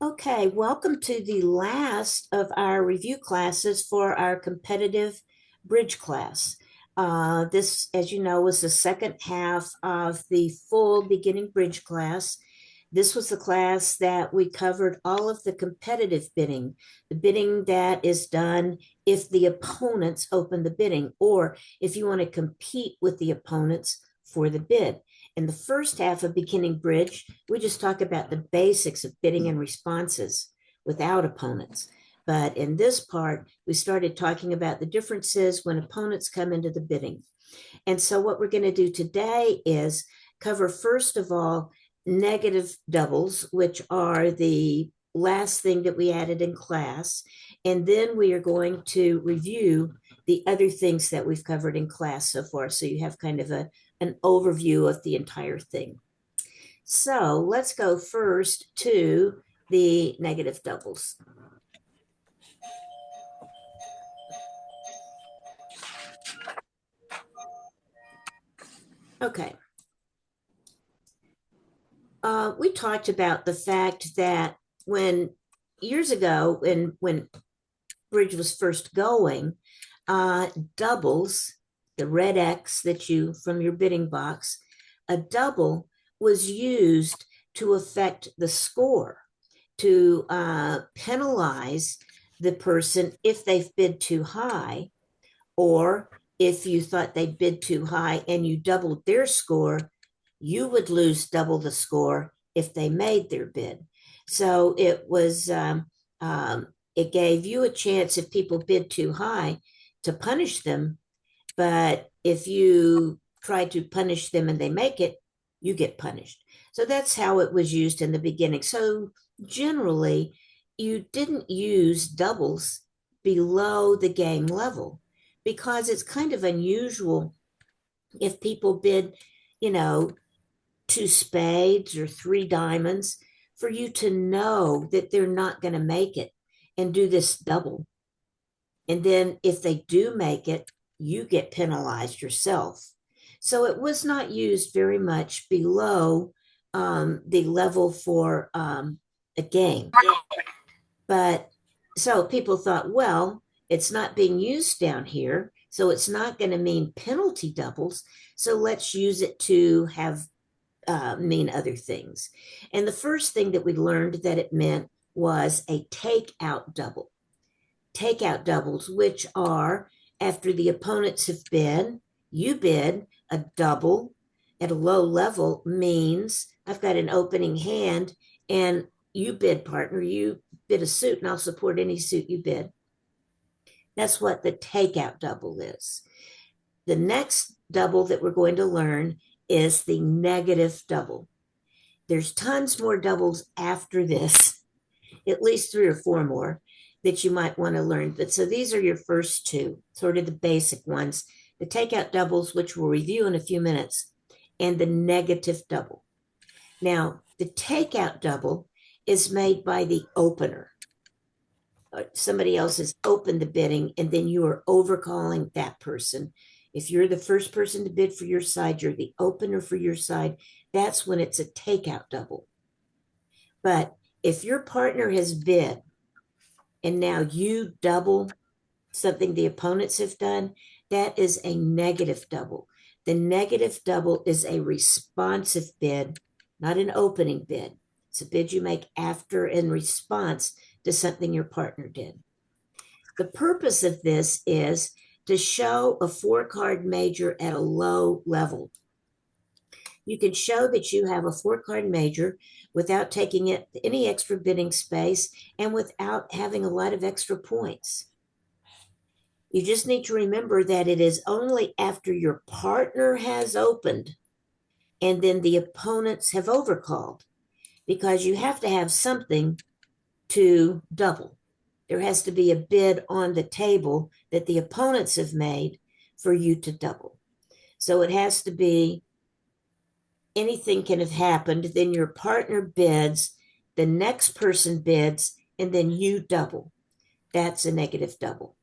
Okay, welcome to the last of our review classes for our competitive bridge class. This, as you know, was the second half of the full beginning bridge class. This was the class that we covered all of the competitive bidding, the bidding that is done if the opponents open the bidding, or if you want to compete with the opponents for the bid. In the first half of beginning bridge, we just talk about the basics of bidding and responses without opponents. But in this part, we started talking about the differences when opponents come into the bidding. And so, what we're going to do today is cover, first of all, negative doubles, which are the last thing that we added in class. And then we are going to review the other things that we've covered in class so far. So you have kind of an overview of the entire thing. So let's go first to the negative doubles. Okay. We talked about the fact that when years ago, when bridge was first going, doubles, the red X that you from your bidding box, a double was used to affect the score, to penalize the person if they've bid too high, or if you thought they bid too high and you doubled their score, you would lose double the score if they made their bid. So it gave you a chance if people bid too high to punish them. But if you try to punish them and they make it, you get punished. So that's how it was used in the beginning. So generally, you didn't use doubles below the game level because it's kind of unusual if people bid, you know, two spades or three diamonds for you to know that they're not going to make it and do this double. And then if they do make it, you get penalized yourself. So it was not used very much below the level for a game. But so people thought, well, it's not being used down here. So it's not going to mean penalty doubles. So let's use it to have mean other things. And the first thing that we learned that it meant was a takeout double. Takeout doubles, which are after the opponents have bid, you bid a double at a low level means I've got an opening hand and you bid, partner, you bid a suit and I'll support any suit you bid. That's what the takeout double is. The next double that we're going to learn is the negative double. There's tons more doubles after this, at least three or four more that you might want to learn. But so these are your first two, sort of the basic ones, the takeout doubles, which we'll review in a few minutes, and the negative double. Now, the takeout double is made by the opener. Somebody else has opened the bidding, and then you are overcalling that person. If you're the first person to bid for your side, you're the opener for your side. That's when it's a takeout double. But if your partner has bid and now you double something the opponents have done, that is a negative double. The negative double is a responsive bid, not an opening bid. It's a bid you make after in response to something your partner did. The purpose of this is to show a four card major at a low level. You can show that you have a four card major without taking it any extra bidding space and without having a lot of extra points. You just need to remember that it is only after your partner has opened and then the opponents have overcalled, because you have to have something to double. There has to be a bid on the table that the opponents have made for you to double. So it has to be anything can have happened, then your partner bids, the next person bids, and then you double. That's a negative double.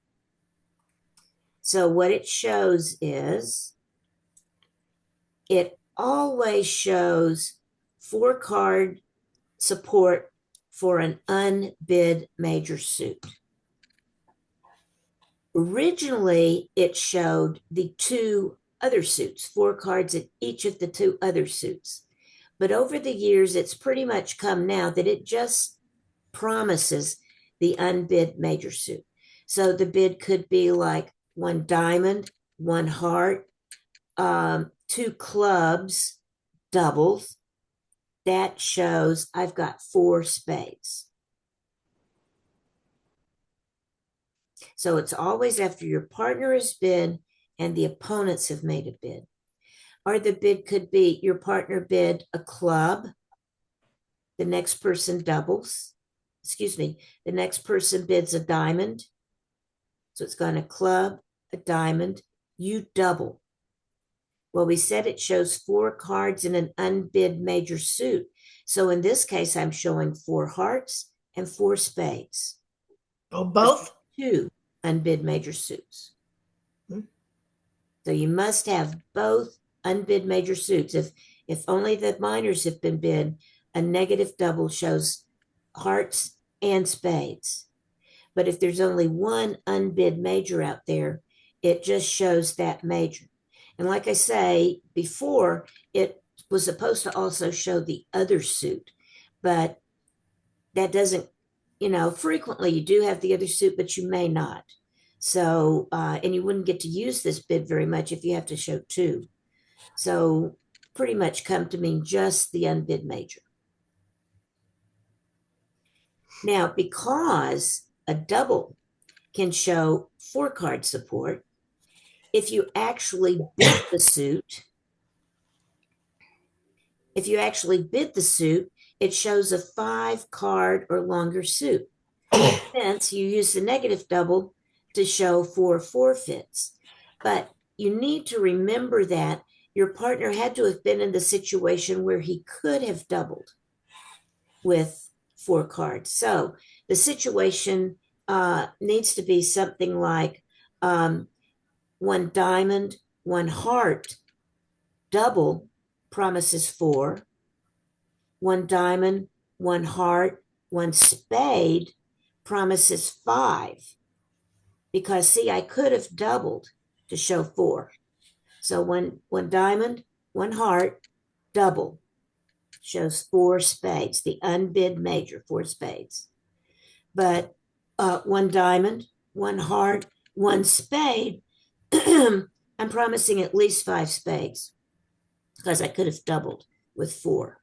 So what it shows is it always shows four card support for an unbid major suit. Originally, it showed the two other suits, four cards at each of the two other suits. But over the years, it's pretty much come now that it just promises the unbid major suit. So the bid could be like one diamond, one heart, two clubs, doubles. That shows I've got four spades. So it's always after your partner has bid and the opponents have made a bid. Or the bid could be your partner bid a club, the next person doubles. Excuse me, the next person bids a diamond. So it's gone a club, a diamond, you double. Well, we said it shows four cards in an unbid major suit. So in this case, I'm showing four hearts and four spades. Oh, both? Two unbid major suits. Hmm. So you must have both unbid major suits. If only the minors have been bid, a negative double shows hearts and spades. But if there's only one unbid major out there, it just shows that major. And like I say before, it was supposed to also show the other suit, but that doesn't, frequently you do have the other suit, but you may not. So, and you wouldn't get to use this bid very much if you have to show two. So, pretty much come to mean just the unbid major. Now, because a double can show four card support, if you actually bid the suit, it shows a 5 card or longer suit. Hence, you use the negative double to show four forfeits. But you need to remember that your partner had to have been in the situation where he could have doubled with 4 cards. So the situation needs to be something like one diamond, one heart, double promises 4, one diamond, one heart, one spade promises 5. Because see, I could have doubled to show 4. So one diamond, one heart, double shows 4 spades, the unbid major, 4 spades. But one diamond, one heart, one spade, I'm promising at least 5 spades because I could have doubled with 4.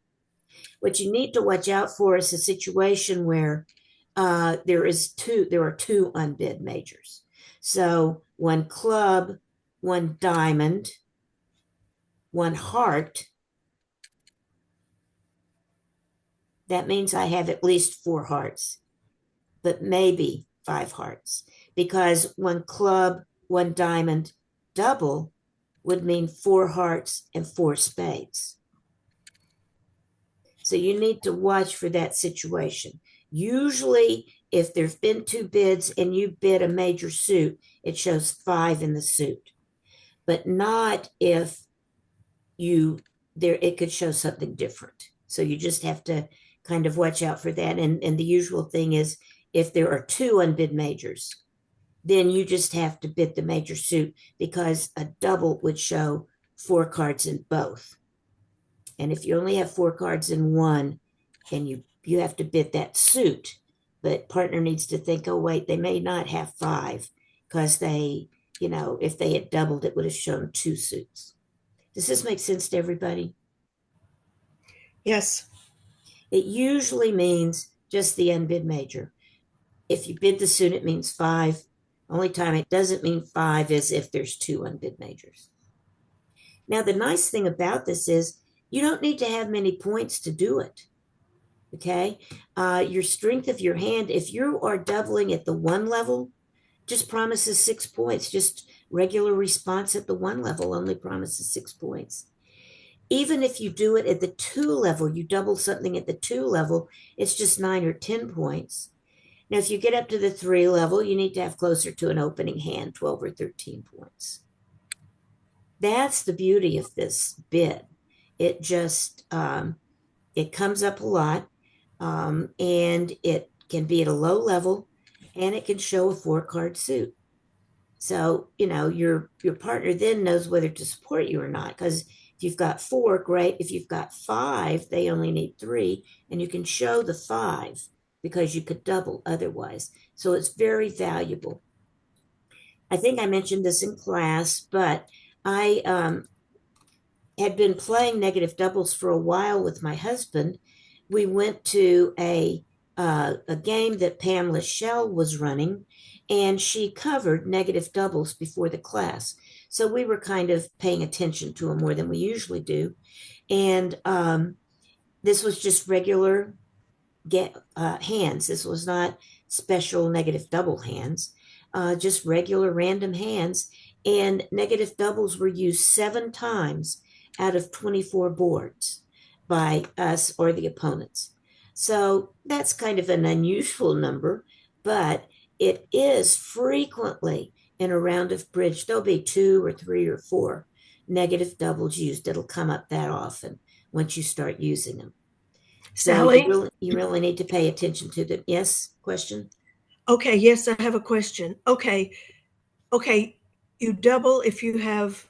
What you need to watch out for is a situation where there are two unbid majors. So one club, one diamond, one heart. That means I have at least 4 hearts, but maybe 5 hearts, because one club, one diamond, double would mean 4 hearts and 4 spades. So you need to watch for that situation. Usually, if there's been 2 bids and you bid a major suit, it shows 5 in the suit, but not if it could show something different. So you just have to kind of watch out for that. And the usual thing is if there are 2 unbid majors, then you just have to bid the major suit because a double would show 4 cards in both. And if you only have 4 cards in one, and you have to bid that suit, but partner needs to think, oh wait, they may not have 5 because if they had doubled, it would have shown 2 suits. Does this make sense to everybody? Yes. It usually means just the unbid major. If you bid the suit, it means 5. Only time it doesn't mean 5 is if there's 2 unbid majors. Now, the nice thing about this is you don't need to have many points to do it. Okay. Your strength of your hand, if you are doubling at the 1 level, just promises 6 points. Just regular response at the 1 level only promises 6 points. Even if you do it at the 2 level, you double something at the 2 level, it's just 9 or 10 points. Now, if you get up to the 3 level, you need to have closer to an opening hand, 12 or 13 points. That's the beauty of this bid. It just, it comes up a lot. and it can be at a low level, and it can show a 4 card suit. So, your partner then knows whether to support you or not. Because if you've got 4, great. If you've got 5, they only need 3, and you can show the 5 because you could double otherwise. So it's very valuable. I think I mentioned this in class, but I had been playing negative doubles for a while with my husband. We went to a game that Pamela Shell was running, and she covered negative doubles before the class. So we were kind of paying attention to them more than we usually do. And this was just regular hands. This was not special negative double hands, just regular random hands. And negative doubles were used 7 times out of 24 boards by us or the opponents. So that's kind of an unusual number, but it is frequently in a round of bridge. There'll be 2 or 3 or 4 negative doubles used. It'll come up that often once you start using them. So you Sally? really need to pay attention to the yes question. Okay, yes, I have a question. Okay, you double if you have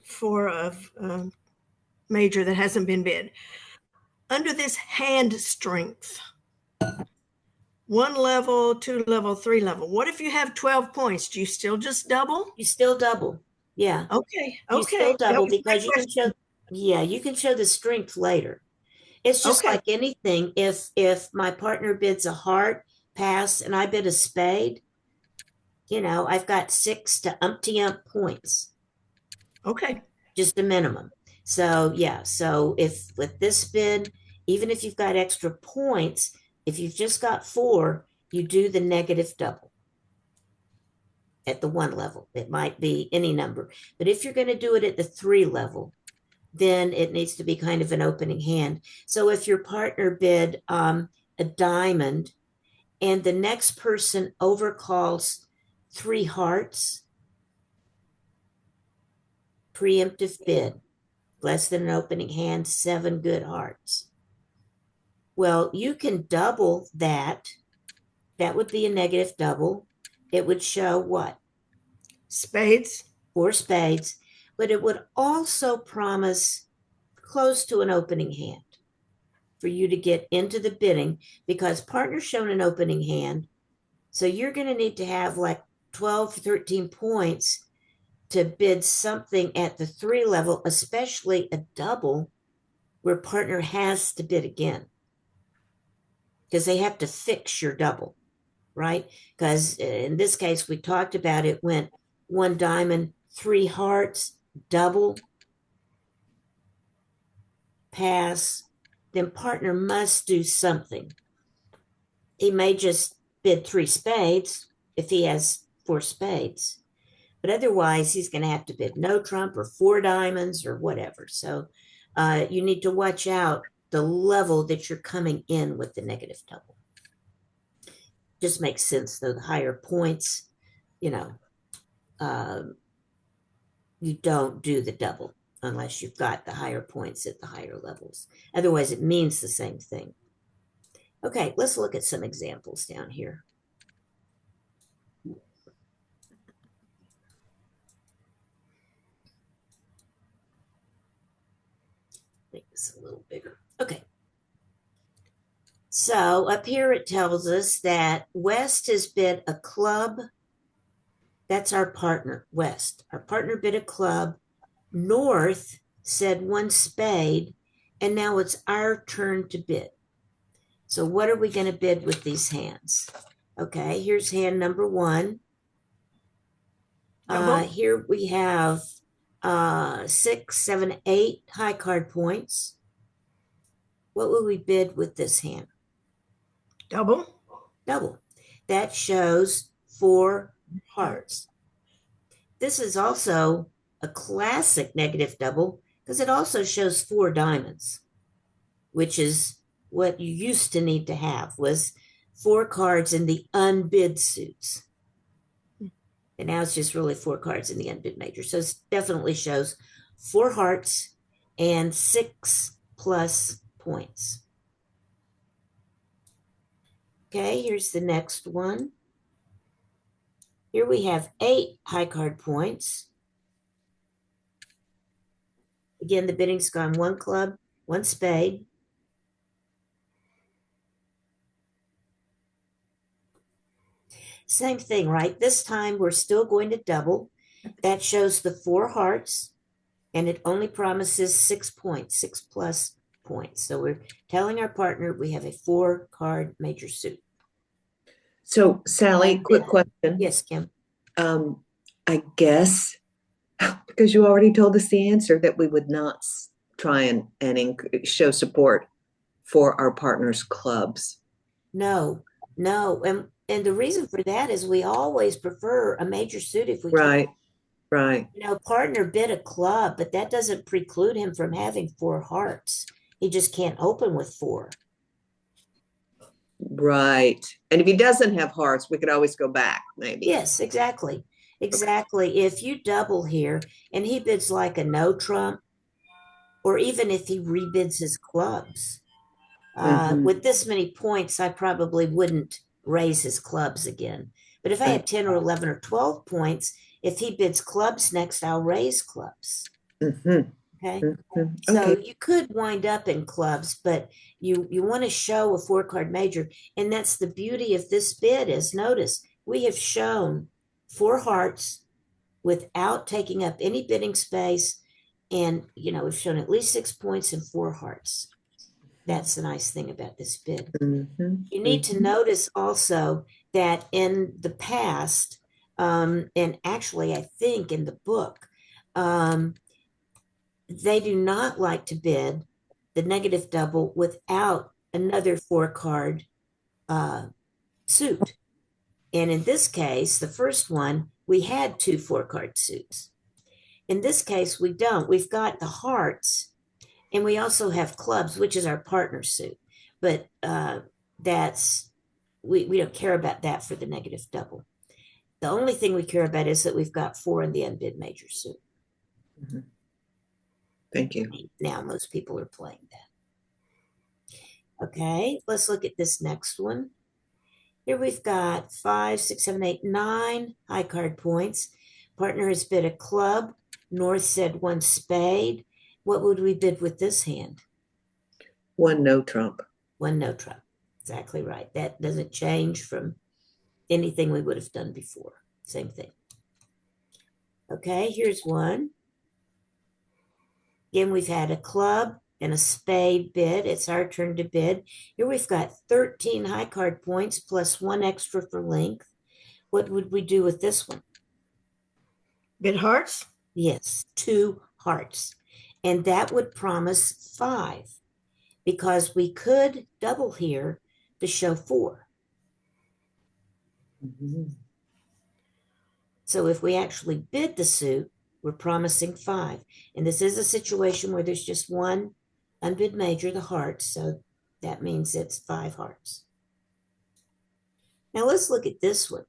4 of major that hasn't been bid. Under this hand strength, 1 level, 2 level, 3 level. What if you have 12 points? Do you still just double? You still double. Yeah. Okay, You still okay. That double was my because you can show question. yeah, you can show the strength later. It's just Okay, like anything. If my partner bids a heart pass and I bid a spade, I've got 6 to umpty ump points, okay. just a minimum. So yeah, so if with this bid, even if you've got extra points, if you've just got 4, you do the negative double at the 1 level. It might be any number. But if you're going to do it at the 3 level, then it needs to be kind of an opening hand. So if your partner bid a diamond and the next person overcalls 3 hearts, preemptive bid, less than an opening hand, 7 good hearts. Well, you can double that. That would be a negative double. It would show what? Spades. 4 spades, but it would also promise close to an opening hand for you to get into the bidding because partner's shown an opening hand. So you're going to need to have like 12, 13 points to bid something at the 3 level, especially a double where partner has to bid again because they have to fix your double, right? Because in this case, we talked about it went 1 diamond, 3 hearts, double, pass, then partner must do something. He may just bid 3 spades if he has 4 spades, but otherwise he's going to have to bid no trump or 4 diamonds or whatever. So you need to watch out the level that you're coming in with the negative double. Just makes sense though. The higher points, you know, uh, you don't do the double unless you've got the higher points at the higher levels. Otherwise, it means the same thing. Okay, let's look at some examples down here. Make this a little bigger. Okay. So up here it tells us that West has bid a club. That's our partner, West. Our partner bid a club. North said 1 spade, and now it's our turn to bid. So what are we going to bid with these hands? Okay, here's hand number 1. Here we have 6, 7, 8 high card points. What will we bid with this hand? Double. Double. That shows 4 hearts. This is also a classic negative double because it also shows 4 diamonds, which is what you used to need to have was 4 cards in the unbid suits. And now it's just really 4 cards in the unbid major. So it definitely shows 4 hearts and 6 plus points. Okay, here's the next one. Here we have 8 high card points. Again, the bidding's gone 1 club, 1 spade. Same thing, right? This time we're still going to double. That shows the 4 hearts, and it only promises 6 points, 6 plus points. So we're telling our partner we have a 4 card major suit. So, Sally, quick question. Yes, Kim. I guess because you already told us the answer that we would not try and show support for our partners' clubs. No, no. And the reason for that is we always prefer a major suit if we can. Right, right, Partner bid a club, but that doesn't preclude him from having 4 hearts. He just can't open with 4. right. And if he doesn't have hearts, we could always go back, maybe. Yes, exactly. Exactly. If you double here and he bids like a no trump, or even if he rebids his clubs, with this many points, I probably wouldn't raise his clubs again. But if I had 10 or 11 or 12 points, if he bids clubs next, I'll raise clubs. Mm-hmm. Okay. Mm-hmm. So Okay. you could wind up in clubs, but you want to show a 4 card major. And that's the beauty of this bid is notice we have shown 4 hearts without taking up any bidding space. And, we've shown at least 6 points and 4 hearts. That's the nice thing about this bid. Mm-hmm. You need to notice also that in the past, and actually, I think in the book, they do not like to bid the negative double without another 4 card suit. And in this case, the first one, we had 2 4 card suits. In this case, we don't. We've got the hearts, and we also have clubs, which is our partner suit. But that's we don't care about that for the negative double. The only thing we care about is that we've got 4 in the unbid major suit. Mm-hmm. Thank you. Now most people are playing that. Okay, let's look at this next one. Here we've got 5, 6, 7, 8, 9 high card points. Partner has bid a club. North said 1 spade. What would we bid with this hand? 1 no trump. 1 no trump. Exactly right. That doesn't change from anything we would have done before. Same thing. Okay, here's one. Again, we've had a club and a spade bid. It's our turn to bid. Here we've got 13 high card points plus 1 extra for length. What would we do with this one? Bid hearts? Yes, 2 hearts. And that would promise 5 because we could double here to show 4. Mm-hmm. So if we actually bid the suit, we're promising 5. And this is a situation where there's just 1 unbid major, the heart. So that means it's 5 hearts. Now let's look at this one.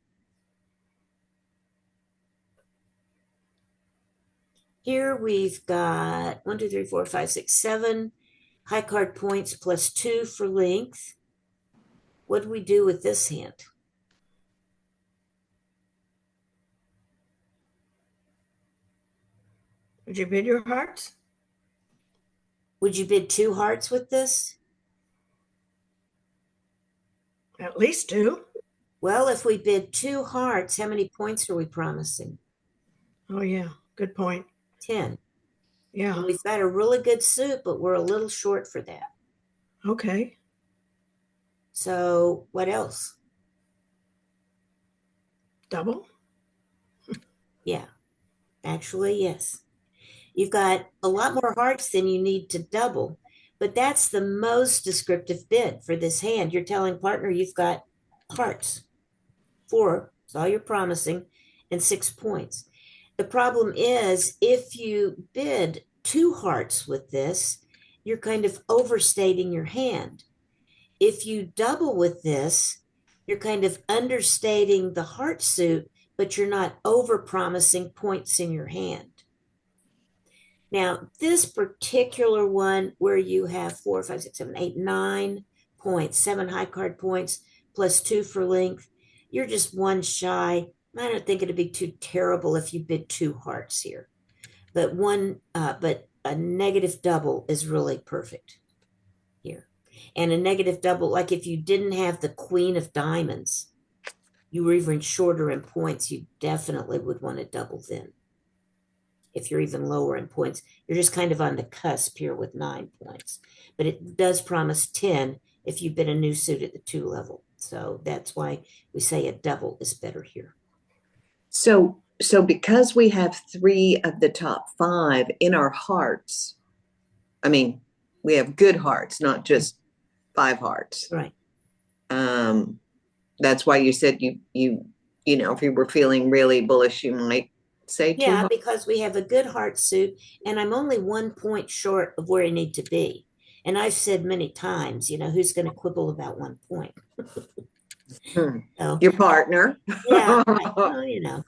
Here we've got 1, 2, 3, 4, 5, 6, 7 high card points plus 2 for length. What do we do with this hand? Would you bid your hearts? Would you bid 2 hearts with this? At least 2. Well, if we bid 2 hearts, how many points are we promising? Oh, yeah. Good point. 10. Yeah. And we've got a really good suit, but we're a little short for that. Okay. So what else? Double? Yeah, actually, yes. You've got a lot more hearts than you need to double, but that's the most descriptive bid for this hand. You're telling partner you've got hearts. 4 is all you're promising, and 6 points. The problem is if you bid 2 hearts with this, you're kind of overstating your hand. If you double with this, you're kind of understating the heart suit, but you're not over promising points in your hand. Now, this particular one where you have 4, 5, 6, 7, 8, 9 points, 7 high card points plus 2 for length. You're just one shy. I don't think it'd be too terrible if you bid 2 hearts here, but a negative double is really perfect here. And a negative double, like if you didn't have the queen of diamonds, you were even shorter in points, you definitely would want to double then. If you're even lower in points, you're just kind of on the cusp here with 9 points. But it does promise 10 if you bid a new suit at the 2 level. So that's why we say a double is better here. So because we have 3 of the top 5 in our hearts, I mean, we have good hearts, not just 5 hearts. Right. That's why you said you know, if you were feeling really bullish, you might say 2 Yeah, hearts. because we have a good heart suit, and I'm only 1 point short of where I need to be. And I've said many times, who's going to quibble about 1 point? So, Your partner. yeah, well,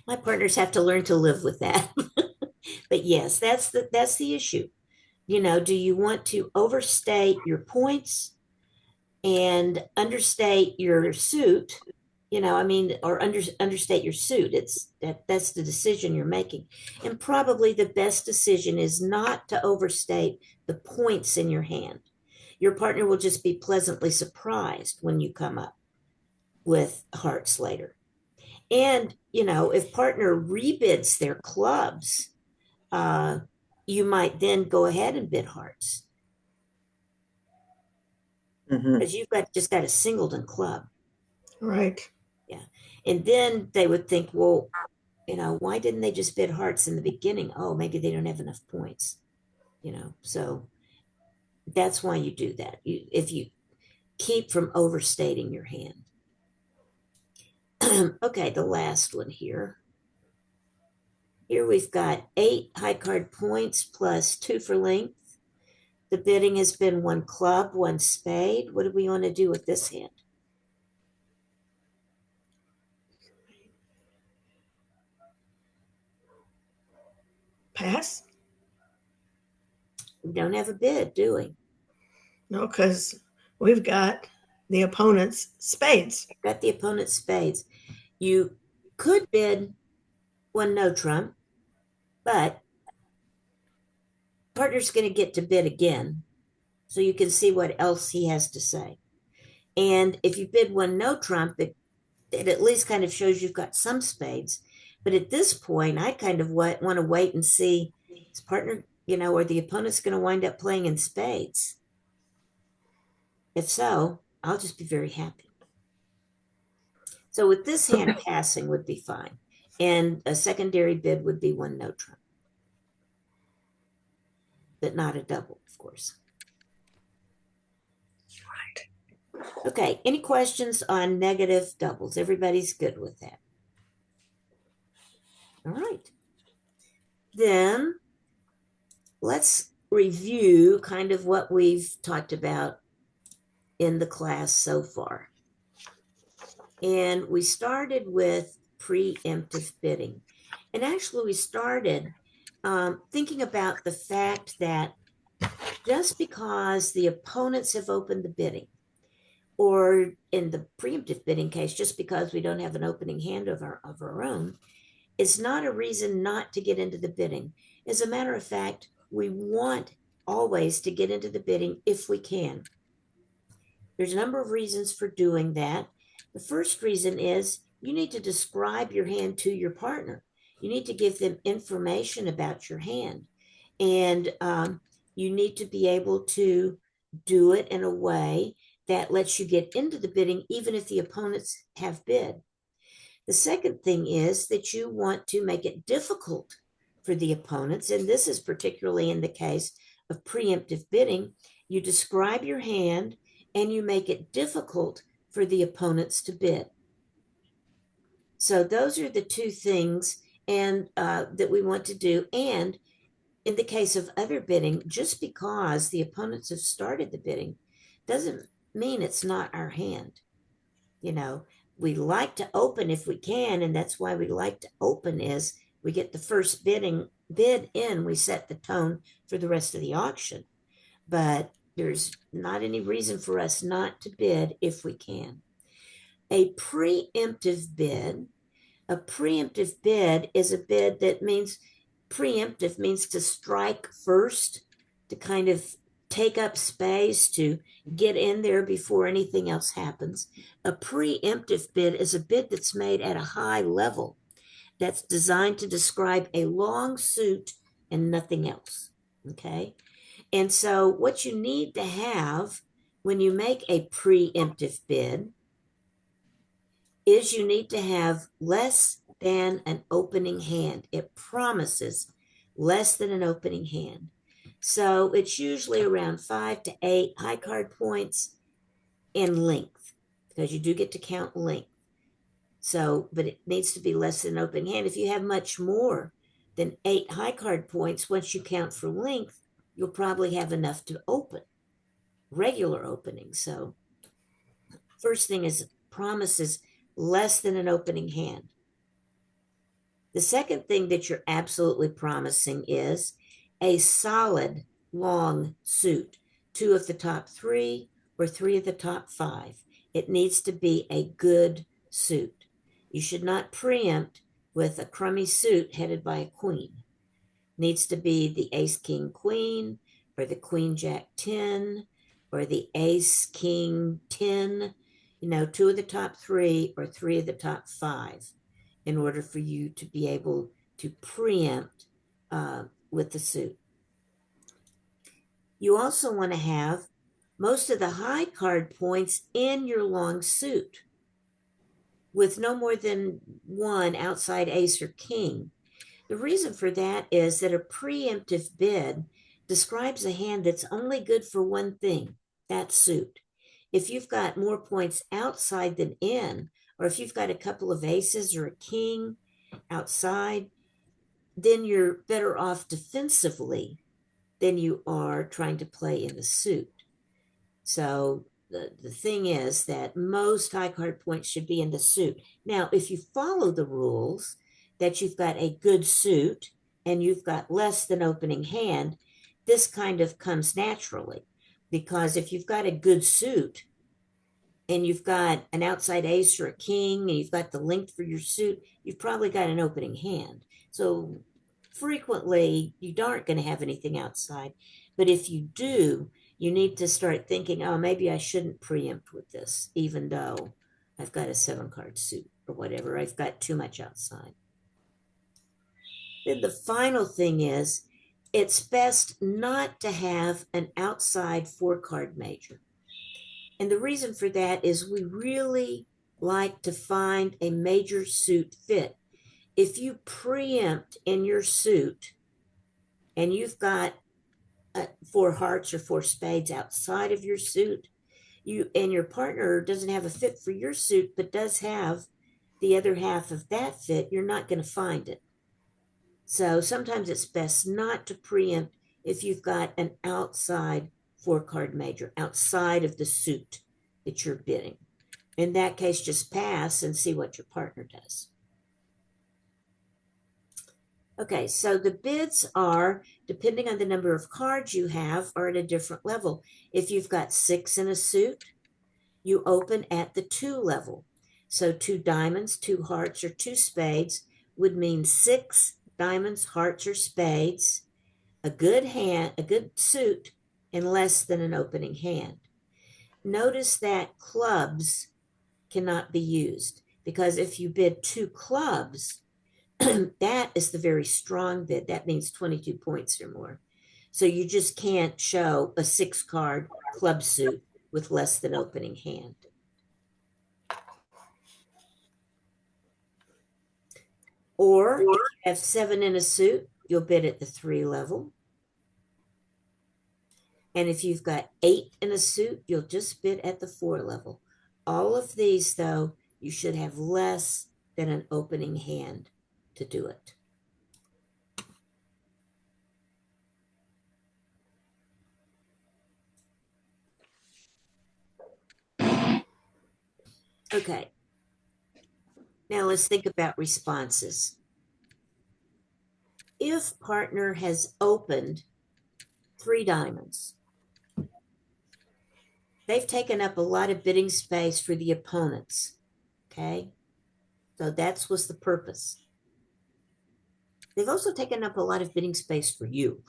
my partners have to learn to live with that. But yes, that's the issue. Do you want to overstate your points and understate your suit? Or understate your suit. That's the decision you're making. And probably the best decision is not to overstate the points in your hand. Your partner will just be pleasantly surprised when you come up with hearts later. And, if partner rebids their clubs, you might then go ahead and bid hearts because you've just got a singleton club. Right. Yeah. And then they would think, well, why didn't they just bid hearts in the beginning? Oh, maybe they don't have enough points, so that's why you do that. If you keep from overstating your hand. Okay, the last one here. Here we've got 8 high card points plus 2 for length. The bidding has been 1 club, 1 spade. What do we want to do with this hand? Pass? We don't have a bid, do we? No, because we've got the opponent's spades. Got the opponent's spades. You could bid 1 no trump, but partner's going to get to bid again, so you can see what else he has to say. And if you bid 1 no trump, it at least kind of shows you've got some spades. But at this point, I kind of want to wait and see his partner, or the opponent's going to wind up playing in spades. If so, I'll just be very happy. So with this hand, passing would be fine. And a secondary bid would be 1 no trump. But not a double, of course. Right. Okay, any questions on negative doubles? Everybody's good with that. All right. Then let's review kind of what we've talked about in the class so far. And we started with preemptive bidding. And actually we started thinking about the fact that just because the opponents have opened the bidding, or in the preemptive bidding case, just because we don't have an opening hand of our own, is not a reason not to get into the bidding. As a matter of fact, we want always to get into the bidding if we can. There's a number of reasons for doing that. The first reason is you need to describe your hand to your partner. You need to give them information about your hand. And you need to be able to do it in a way that lets you get into the bidding, even if the opponents have bid. The second thing is that you want to make it difficult for the opponents. And this is particularly in the case of preemptive bidding. You describe your hand and you make it difficult for the opponents to bid. So those are the 2 things that we want to do. And in the case of other bidding, just because the opponents have started the bidding doesn't mean it's not our hand. We like to open if we can, and that's why we like to open is we get the first bid in, we set the tone for the rest of the auction. But there's not any reason for us not to bid if we can. A preemptive bid is a bid that means preemptive means to strike first, to kind of take up space, to get in there before anything else happens. A preemptive bid is a bid that's made at a high level, that's designed to describe a long suit and nothing else. Okay. And so, what you need to have when you make a preemptive bid is you need to have less than an opening hand. It promises less than an opening hand. So it's usually around 5 to 8 high card points in length, because you do get to count length. So, but it needs to be less than an opening hand. If you have much more than 8 high card points, once you count for length, you'll probably have enough to open regular openings. So, first thing is promises less than an opening hand. The second thing that you're absolutely promising is a solid long suit, 2 of the top 3 or 3 of the top 5. It needs to be a good suit. You should not preempt with a crummy suit headed by a queen. It needs to be the ace, king, queen, or the queen, jack, 10, or the ace, king, 10, 2 of the top 3 or 3 of the top 5, in order for you to be able to preempt with the suit. You also want to have most of the high card points in your long suit, with no more than 1 outside ace or king. The reason for that is that a preemptive bid describes a hand that's only good for one thing, that suit. If you've got more points outside than in, or if you've got a couple of aces or a king outside, then you're better off defensively than you are trying to play in the suit. So the thing is that most high card points should be in the suit. Now, if you follow the rules that you've got a good suit and you've got less than opening hand, this kind of comes naturally. Because if you've got a good suit and you've got an outside ace or a king and you've got the length for your suit, you've probably got an opening hand. So frequently you aren't going to have anything outside. But if you do, you need to start thinking, oh, maybe I shouldn't preempt with this, even though I've got a 7-card suit or whatever. I've got too much outside. Then the final thing is, it's best not to have an outside 4-card major. And the reason for that is we really like to find a major suit fit. If you preempt in your suit and you've got 4 hearts or 4 spades outside of your suit, and your partner doesn't have a fit for your suit, but does have the other half of that fit, you're not going to find it. So sometimes it's best not to preempt if you've got an outside 4-card major, outside of the suit that you're bidding. In that case, just pass and see what your partner does. Okay, so the bids are, depending on the number of cards you have, are at a different level. If you've got 6 in a suit, you open at the 2 level. So 2 diamonds, 2 hearts, or 2 spades would mean 6 diamonds, hearts, or spades, a good hand, a good suit, and less than an opening hand. Notice that clubs cannot be used, because if you bid 2 clubs, that is the very strong bid. That means 22 points or more. So you just can't show a 6-card club suit with less than opening hand. Or if you have 7 in a suit, you'll bid at the 3 level. And if you've got 8 in a suit, you'll just bid at the 4 level. All of these, though, you should have less than an opening hand to do it. Okay. Now let's think about responses. If partner has opened 3 diamonds, they've taken up a lot of bidding space for the opponents. Okay. So that was the purpose. They've also taken up a lot of bidding space for you.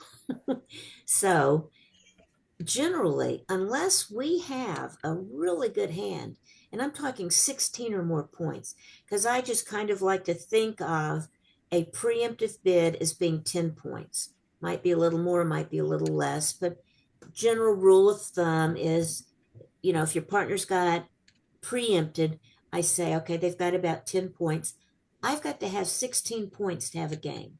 So generally, unless we have a really good hand, and I'm talking 16 or more points, because I just kind of like to think of a preemptive bid as being 10 points. Might be a little more, might be a little less, but general rule of thumb is, if your partner's got preempted, I say, okay, they've got about 10 points. I've got to have 16 points to have a game.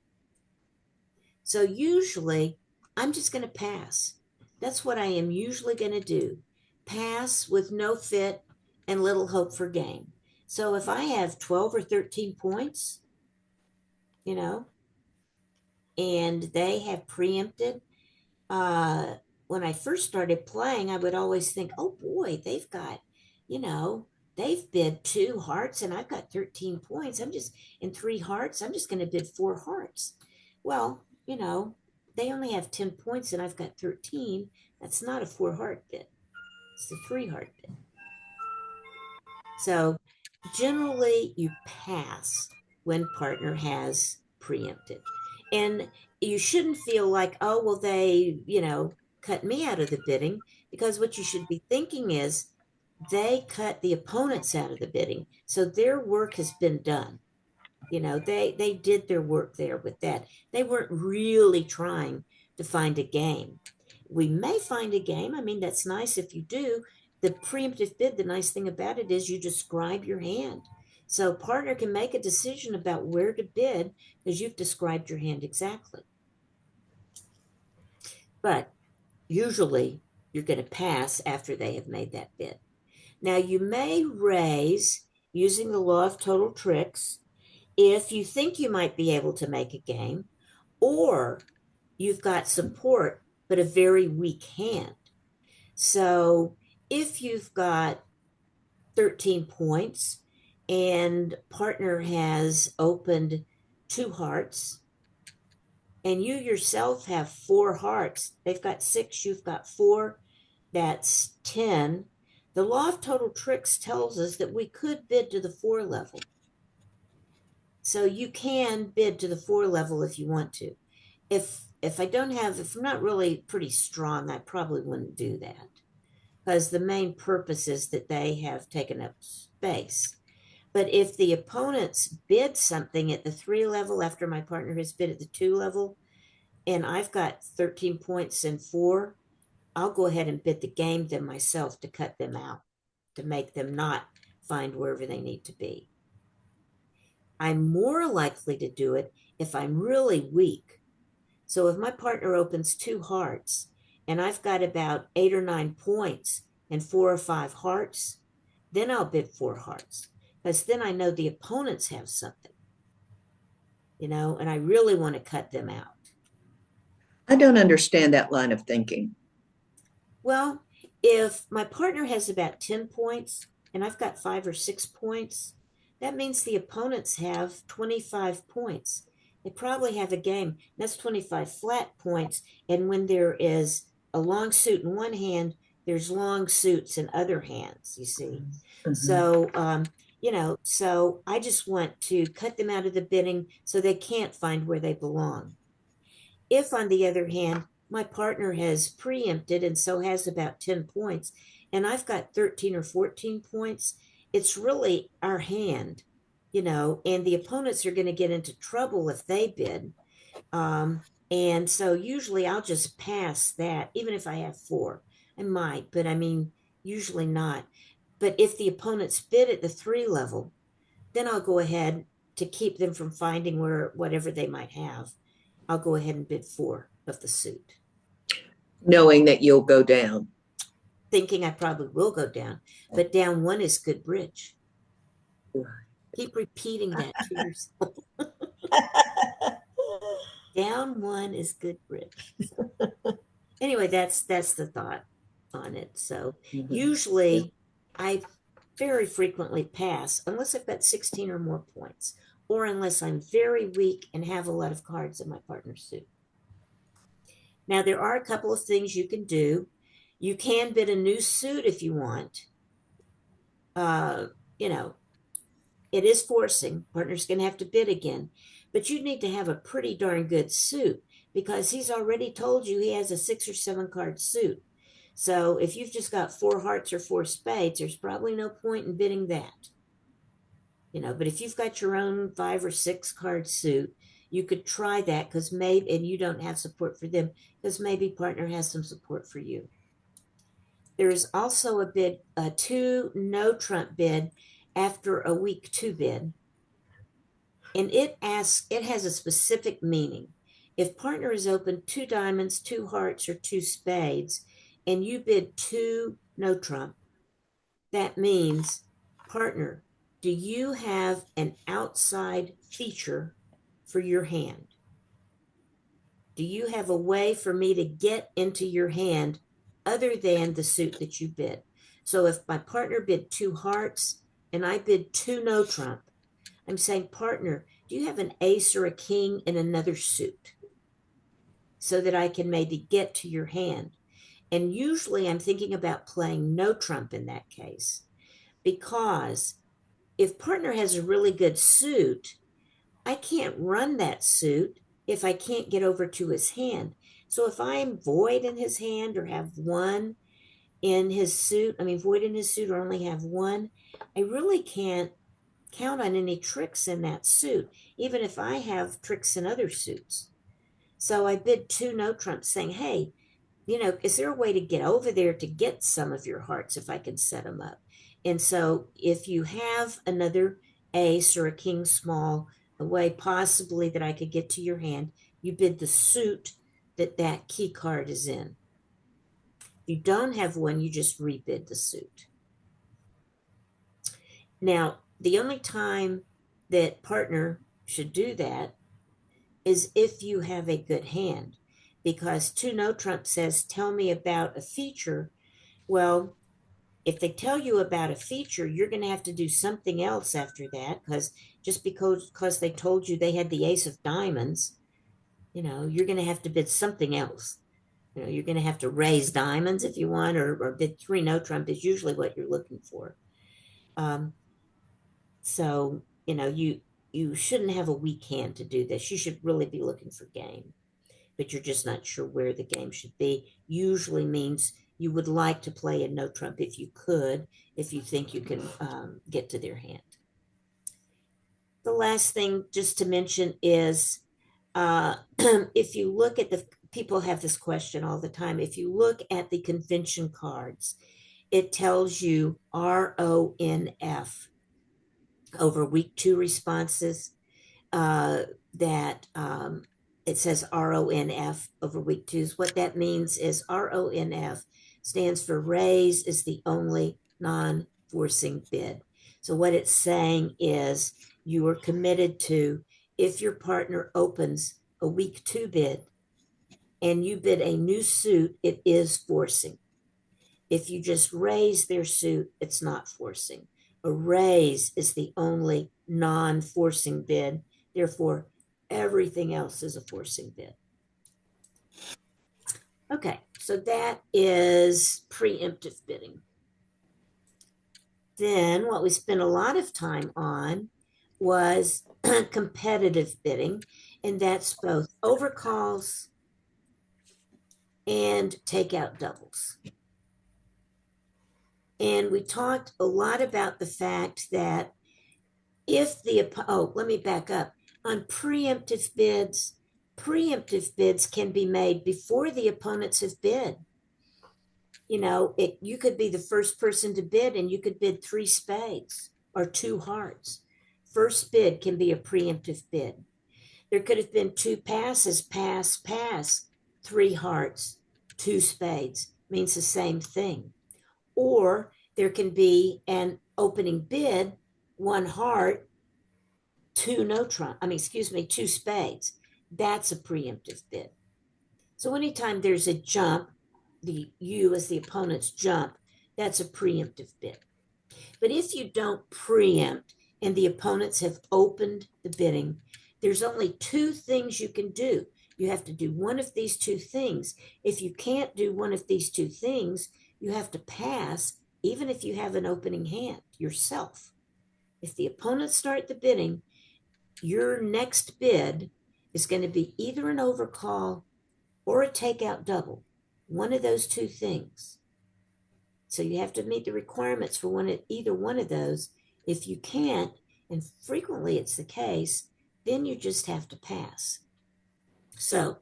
So usually I'm just going to pass. That's what I am usually going to do. Pass with no fit and little hope for game. So if I have 12 or 13 points, you know, and they have preempted, uh, when I first started playing, I would always think, oh boy, you know, they've bid 2 hearts and I've got 13 points. I'm just in 3 hearts. I'm just going to bid 4 hearts. Well, they only have 10 points and I've got 13. That's not a 4 heart bid. It's a 3 heart bid. So generally you pass when partner has preempted. And you shouldn't feel like, oh, well, they, cut me out of the bidding, because what you should be thinking is they cut the opponents out of the bidding. So their work has been done. They did their work there with that. They weren't really trying to find a game. We may find a game. I mean, that's nice if you do. The preemptive bid, the nice thing about it is you describe your hand. So partner can make a decision about where to bid because you've described your hand exactly. But usually you're going to pass after they have made that bid. Now you may raise using the law of total tricks if you think you might be able to make a game, or you've got support but a very weak hand. So if you've got 13 points and partner has opened 2 hearts and you yourself have 4 hearts, they've got 6, you've got 4, that's 10. The law of total tricks tells us that we could bid to the 4 level. So you can bid to the 4 level if you want to. If I'm not really pretty strong, I probably wouldn't do that, because the main purpose is that they have taken up space. But if the opponents bid something at the 3 level after my partner has bid at the 2 level, and I've got 13 points and 4, I'll go ahead and bid the game them myself to cut them out, to make them not find wherever they need to be. I'm more likely to do it if I'm really weak. So if my partner opens 2 hearts and I've got about 8 or 9 points and 4 or 5 hearts, then I'll bid 4 hearts, because then I know the opponents have something, and I really want to cut them out. I don't understand that line of thinking. Well, if my partner has about 10 points and I've got 5 or 6 points, that means the opponents have 25 points. They probably have a game. That's 25 flat points. And when there is a long suit in one hand, there's long suits in other hands, you see. Mhm. So, so I just want to cut them out of the bidding so they can't find where they belong. If, on the other hand, my partner has preempted and so has about 10 points, and I've got 13 or 14 points, it's really our hand, and the opponents are going to get into trouble if they bid. And so usually I'll just pass that, even if I have 4. I might, but I mean, usually not. But if the opponents bid at the 3 level, then I'll go ahead to keep them from finding whatever they might have. I'll go ahead and bid 4 of the suit, Knowing that you'll go down. thinking I probably will go down, but down 1 is good bridge. Right. Keep repeating that to yourself. Down 1 is good bridge. So, anyway, that's the thought on it. So usually I very frequently pass unless I've got 16 or more points, or unless I'm very weak and have a lot of cards in my partner's suit. Now, there are a couple of things you can do. You can bid a new suit if you want. Uh, you know, it is forcing. Partner's going to have to bid again, but you need to have a pretty darn good suit because he's already told you he has a 6 or 7 card suit. So if you've just got 4 hearts or 4 spades, there's probably no point in bidding that. But if you've got your own 5 or 6 card suit, you could try that because maybe, and you don't have support for them because maybe partner has some support for you. There is also a 2 no trump bid after a week 2 bid. And it has a specific meaning. If partner is open 2 diamonds, 2 hearts, or 2 spades, and you bid 2 no trump, that means, partner, do you have an outside feature for your hand? Do you have a way for me to get into your hand other than the suit that you bid? So if my partner bid 2 hearts and I bid 2 no trump, I'm saying, partner, do you have an ace or a king in another suit so that I can maybe get to your hand? And usually I'm thinking about playing no trump in that case, because if partner has a really good suit, I can't run that suit if I can't get over to his hand. So if I'm void in his hand or have 1 in his suit, void in his suit or only have 1, I really can't count on any tricks in that suit, even if I have tricks in other suits. So I bid 2 no trumps saying, hey, is there a way to get over there to get some of your hearts if I can set them up? And so if you have another ace or a king small, a way possibly that I could get to your hand, you bid the suit that key card is in. If you don't have one, you just rebid the suit. Now, the only time that partner should do that is if you have a good hand, because 2 no trump says, tell me about a feature. Well, if they tell you about a feature, you're going to have to do something else after that, because just because they told you they had the ace of diamonds, you're going to have to bid something else. You're going to have to raise diamonds if you want, or bid 3 no trump is usually what you're looking for. So, you shouldn't have a weak hand to do this. You should really be looking for game, but you're just not sure where the game should be. Usually means you would like to play a no trump if you could, if you think you can get to their hand. The last thing just to mention is if you look at people have this question all the time. If you look at the convention cards, it tells you RONF over week 2 responses, that it says RONF over week 2. What that means is RONF stands for raise is the only non-forcing bid. So what it's saying is you are committed to, if your partner opens a week 2 bid and you bid a new suit, it is forcing. If you just raise their suit, it's not forcing. A raise is the only non-forcing bid. Therefore, everything else is a forcing bid. Okay, so that is preemptive bidding. Then what we spent a lot of time on was competitive bidding, and that's both overcalls and takeout doubles. And we talked a lot about the fact that let me back up. On preemptive bids can be made before the opponents have bid. You could be the first person to bid and you could bid 3 spades or 2 hearts. First bid can be a preemptive bid. There could have been 2 passes, pass, 3 hearts, 2 spades, means the same thing. Or there can be an opening bid, 1 heart, 2 2 spades. That's a preemptive bid. So anytime there's a jump, you as the opponent's jump, that's a preemptive bid. But if you don't preempt and the opponents have opened the bidding, there's only 2 things you can do. You have to do one of these 2 things. If you can't do one of these 2 things, you have to pass, even if you have an opening hand yourself. If the opponents start the bidding, your next bid is going to be either an overcall or a takeout double, one of those two things. So you have to meet the requirements for either one of those. If you can't, and frequently it's the case, then you just have to pass. So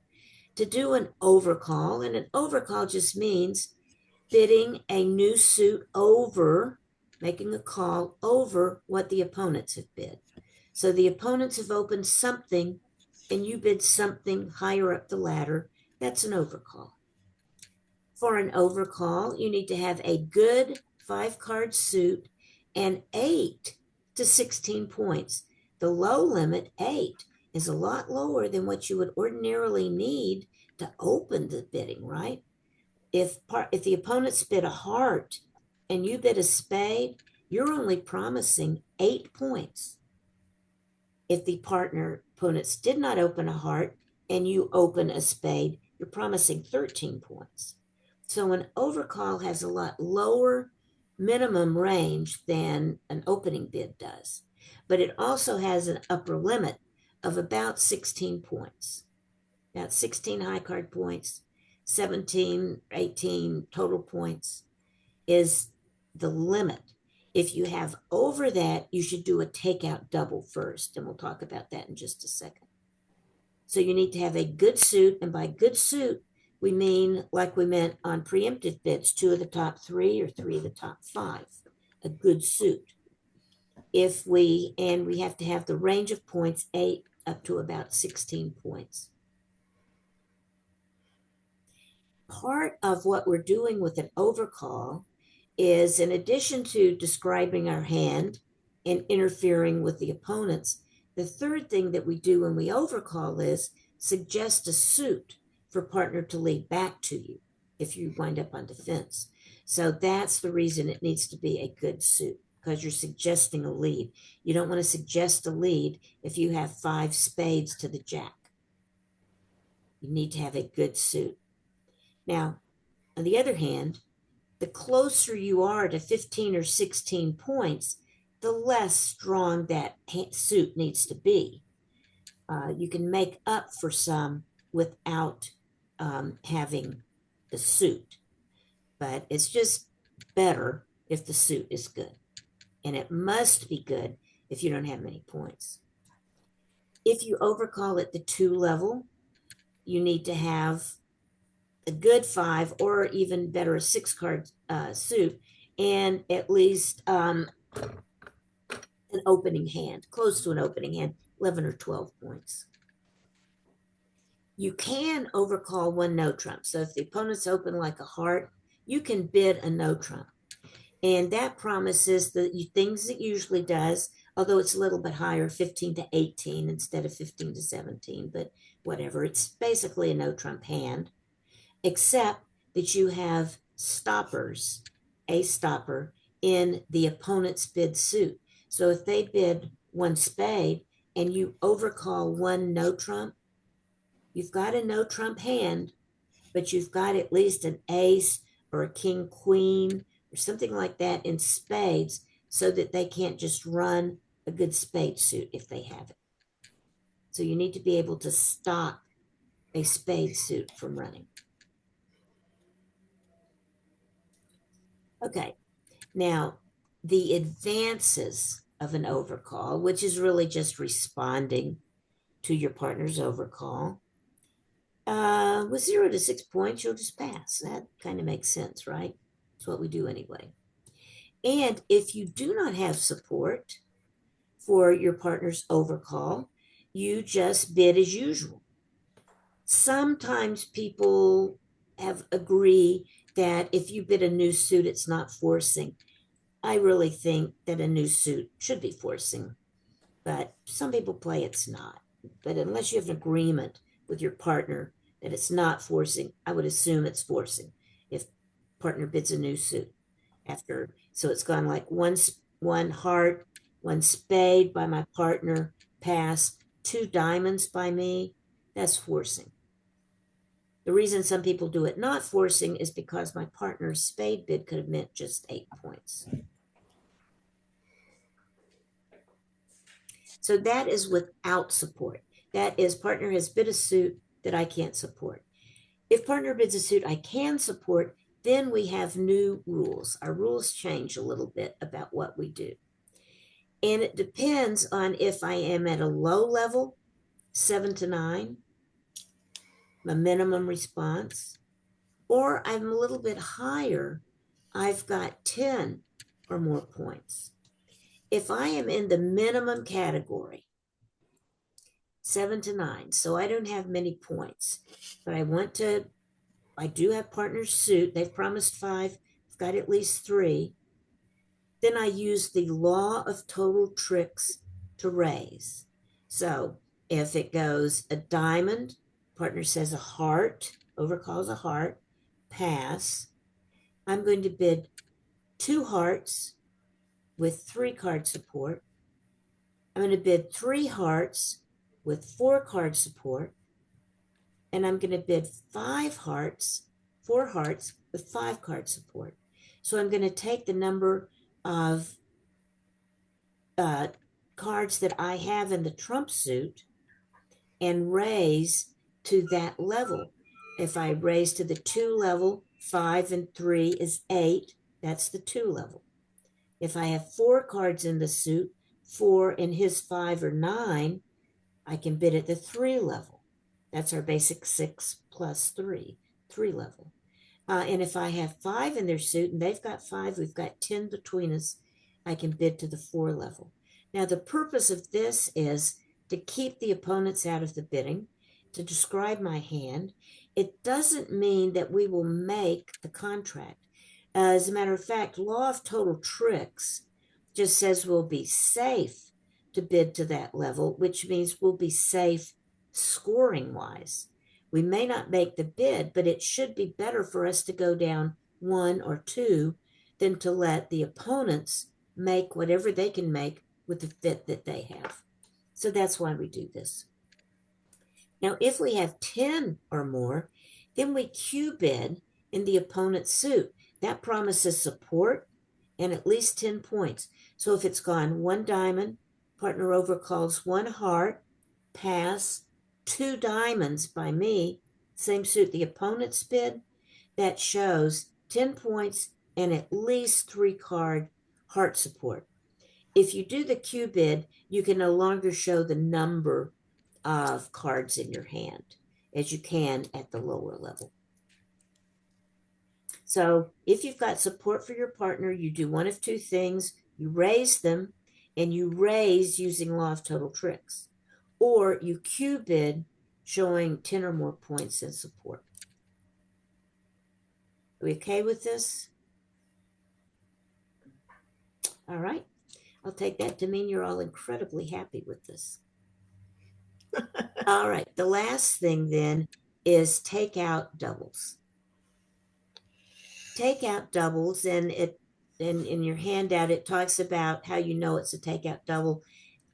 to do an overcall, and an overcall just means bidding a new suit over, making a call over what the opponents have bid. So the opponents have opened something and you bid something higher up the ladder. That's an overcall. For an overcall, you need to have a good 5-card suit and 8 to 16 points. The low limit, 8, is a lot lower than what you would ordinarily need to open the bidding, right? If the opponents bid a heart and you bid a spade, you're only promising 8 points. If the opponents did not open a heart and you open a spade, you're promising 13 points. So an overcall has a lot lower minimum range than an opening bid does, but it also has an upper limit of about 16 points, about 16 high card points, 17, 18 total points is the limit. If you have over that, you should do a takeout double first, and we'll talk about that in just a second. So you need to have a good suit, and by good suit, we mean like we meant on preemptive bids, 2 of the top 3 or 3 of the top 5, a good suit. We have to have the range of points 8 up to about 16 points. Part of what we're doing with an overcall is, in addition to describing our hand and interfering with the opponents, the third thing that we do when we overcall is suggest a suit for partner to lead back to you if you wind up on defense. So that's the reason it needs to be a good suit, because you're suggesting a lead. You don't want to suggest a lead if you have 5 spades to the jack. You need to have a good suit. Now, on the other hand, the closer you are to 15 or 16 points, the less strong that suit needs to be. You can make up for some without having the suit, but it's just better if the suit is good. And it must be good if you don't have many points. If you overcall at the 2 level, you need to have a good 5 or even better, a 6-card suit, and at least an opening hand, close to an opening hand, 11 or 12 points. You can overcall 1 no trump. So if the opponent's open like a heart, you can bid a no trump. And that promises the things it usually does, although it's a little bit higher, 15 to 18 instead of 15 to 17, but whatever. It's basically a no trump hand, except that you have stoppers, a stopper in the opponent's bid suit. So if they bid 1 spade and you overcall 1 no trump, you've got a no trump hand, but you've got at least an ace or a king queen or something like that in spades, so that they can't just run a good spade suit if they have it. So you need to be able to stop a spade suit from running. Okay, now the advances of an overcall, which is really just responding to your partner's overcall. With 0 to 6 points, you'll just pass. That kind of makes sense, right? That's what we do anyway. And if you do not have support for your partner's overcall, you just bid as usual. Sometimes people agree that if you bid a new suit, it's not forcing. I really think that a new suit should be forcing, but some people play it's not. But unless you have an agreement with your partner that it's not forcing, I would assume it's forcing if partner bids a new suit after. So it's gone like one heart, 1 spade by my partner, pass, 2 diamonds by me. That's forcing. The reason some people do it not forcing is because my partner's spade bid could have meant just 8 points. So that is without support. That is, partner has bid a suit that I can't support. If partner bids a suit I can support, then we have new rules. Our rules change a little bit about what we do. And it depends on if I am at a low level, 7 to 9, my minimum response, or I'm a little bit higher, I've got 10 or more points. If I am in the minimum category, 7 to 9, so I don't have many points, but I do have partners suit, they've promised 5, I've got at least 3, then I use the law of total tricks to raise. So if it goes a diamond, partner says a heart, overcalls a heart, pass, I'm going to bid 2 hearts with 3 card support. I'm going to bid 3 hearts with 4 card support. And I'm going to bid 5 hearts, 4 hearts with 5 card support. So I'm going to take the number of cards that I have in the trump suit and raise to that level. If I raise to the 2 level, 5 and 3 is 8. That's the 2 level. If I have 4 cards in the suit, 4 and his 5 or 9, I can bid at the 3 level. That's our basic 6 plus 3 level. And if I have 5 in their suit and they've got 5, we've got 10 between us, I can bid to the 4 level. Now, the purpose of this is to keep the opponents out of the bidding, to describe my hand. It doesn't mean that we will make the contract. As a matter of fact, law of total tricks just says we'll be safe to bid to that level, which means we'll be safe scoring wise. We may not make the bid, but it should be better for us to go down 1 or 2 than to let the opponents make whatever they can make with the fit that they have. So that's why we do this. Now, if we have 10 or more, then we Q bid in the opponent's suit. That promises support and at least 10 points. So if it's gone 1 diamond, partner overcalls 1 heart, pass, 2 diamonds by me, same suit, the opponent's bid, that shows 10 points and at least 3 card heart support. If you do the Q bid, you can no longer show the number of cards in your hand as you can at the lower level. So if you've got support for your partner, you do one of 2 things. You raise them, and you raise using law of total tricks. Or you Q bid showing 10 or more points in support. Are we okay with this? All right. I'll take that to mean you're all incredibly happy with this. All right. The last thing then is takeout doubles. Takeout doubles, and it in your handout, it talks about how you know it's a takeout double.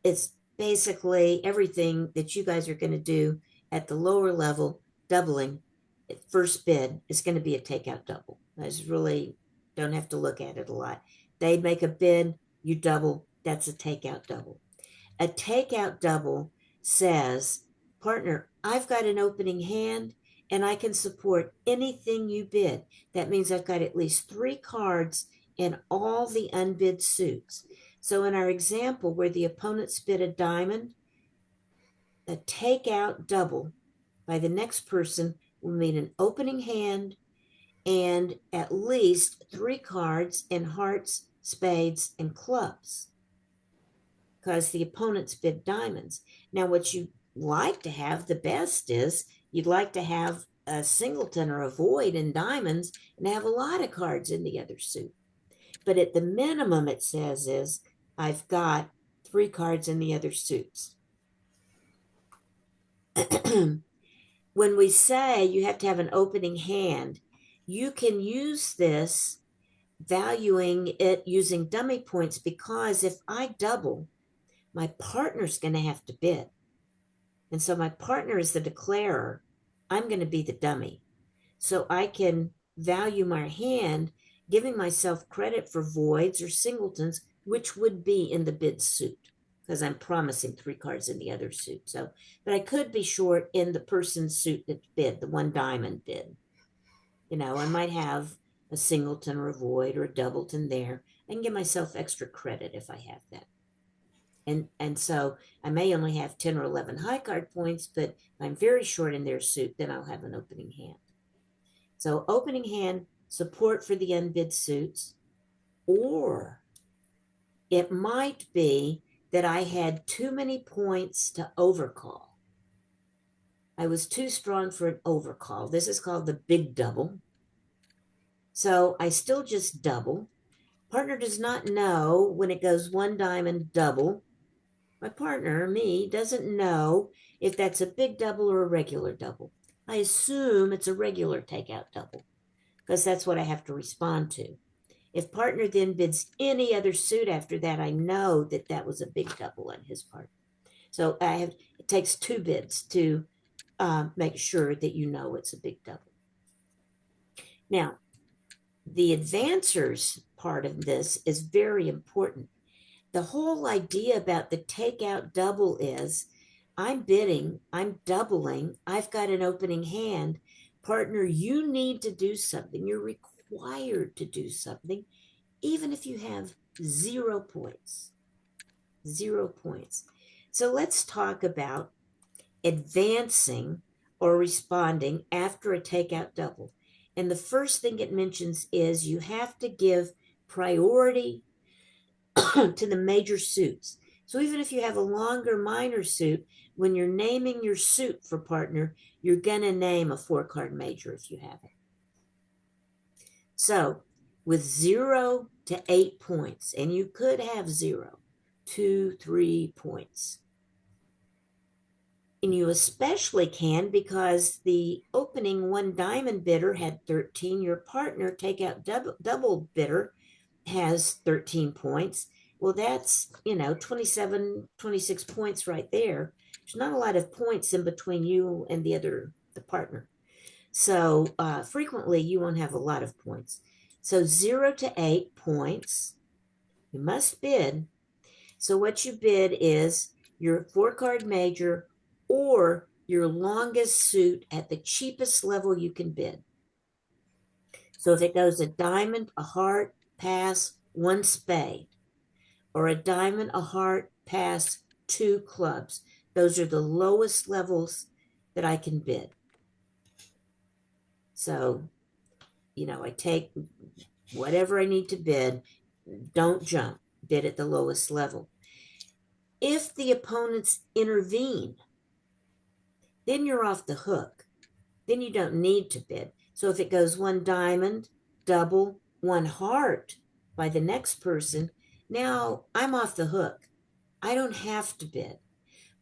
It's basically everything that you guys are going to do at the lower level, doubling. First bid is going to be a takeout double. I just really don't have to look at it a lot. They make a bid, you double, that's a takeout double. A takeout double says, partner, I've got an opening hand and I can support anything you bid. That means I've got at least 3 cards in all the unbid suits. So in our example where the opponents bid a diamond, a takeout double by the next person will mean an opening hand and at least 3 cards in hearts, spades, and clubs, because the opponents bid diamonds. Now, what you like to have the best is you'd like to have a singleton or a void in diamonds and have a lot of cards in the other suit. But at the minimum, it says is I've got 3 cards in the other suits. When we say you have to have an opening hand, you can use this valuing it using dummy points, because if I double, my partner's going to have to bid. And so my partner is the declarer. I'm going to be the dummy. So I can value my hand, giving myself credit for voids or singletons, which would be in the bid suit. because I'm promising 3 cards in the other suit. So, but I could be short in the person's suit that bid, the one diamond bid. I might have a singleton or a void or a doubleton there. I can give myself extra credit if I have that. And so I may only have 10 or 11 high card points, but if I'm very short in their suit, then I'll have an opening hand. So opening hand, support for the unbid suits, or it might be that I had too many points to overcall. I was too strong for an overcall. This is called the big double. So I still just double. Partner does not know when it goes one diamond double. My partner, me, doesn't know if that's a big double or a regular double. I assume it's a regular takeout double because that's what I have to respond to. If partner then bids any other suit after that, I know that that was a big double on his part. So it takes 2 bids to make sure that you know it's a big double. Now, the advancers part of this is very important. The whole idea about the takeout double is I'm bidding, I'm doubling, I've got an opening hand. Partner, you need to do something. You're required to do something, even if you have 0 points. 0 points. So let's talk about advancing or responding after a takeout double. And the first thing it mentions is you have to give priority to the major suits. So even if you have a longer minor suit, when you're naming your suit for partner, you're going to name a 4-card major if you have it. So with 0 to 8 points, and you could have 0, 2, 3 points. And you especially can because the opening one diamond bidder had 13. Your partner takeout double bidder has 13 points. Well, that's, 27, 26 points right there. There's not a lot of points in between you and the partner. So frequently you won't have a lot of points. So 0 to 8 points, you must bid. So what you bid is your 4-card major or your longest suit at the cheapest level you can bid. So if it goes a diamond, a heart, pass, 1 spade, or a diamond, a heart, pass, 2 clubs, those are the lowest levels that I can bid. So, I take whatever I need to bid, don't jump, bid at the lowest level. If the opponents intervene, then you're off the hook. Then you don't need to bid. So if it goes 1 diamond, double, 1 heart by the next person, now I'm off the hook. I don't have to bid,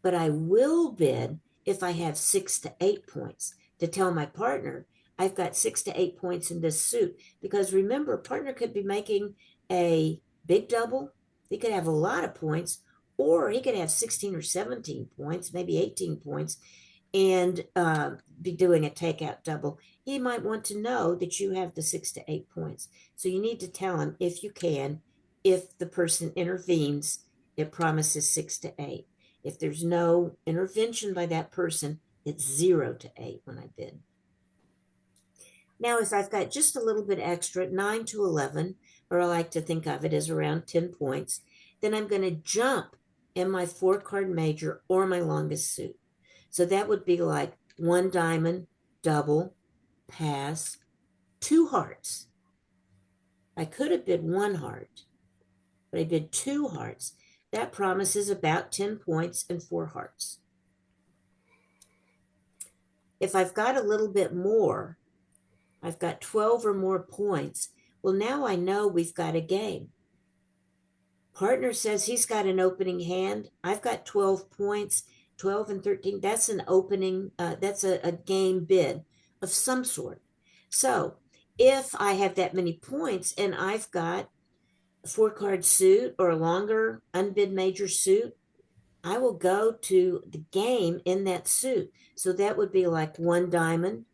but I will bid if I have 6 to 8 points to tell my partner I've got 6 to 8 points in this suit. Because remember, partner could be making a big double. He could have a lot of points, or he could have 16 or 17 points, maybe 18 points, and be doing a takeout double. He might want to know that you have the 6 to 8 points. So you need to tell him, if you can, if the person intervenes, it promises 6 to 8. If there's no intervention by that person, it's 0 to 8 when I bid. Now, if I've got just a little bit extra, 9 to 11, or I like to think of it as around 10 points, then I'm going to jump in my 4-card major or my longest suit. So that would be like 1 diamond, double, pass, 2 hearts. I could have bid 1 heart, but I bid 2 hearts. That promises about 10 points and 4 hearts. If I've got a little bit more, I've got 12 or more points. Well, now I know we've got a game. Partner says he's got an opening hand. I've got 12 points, 12 and 13. That's an opening, that's a game bid of some sort. So if I have that many points and I've got a 4-card suit or a longer unbid major suit, I will go to the game in that suit. So that would be like 1 diamond,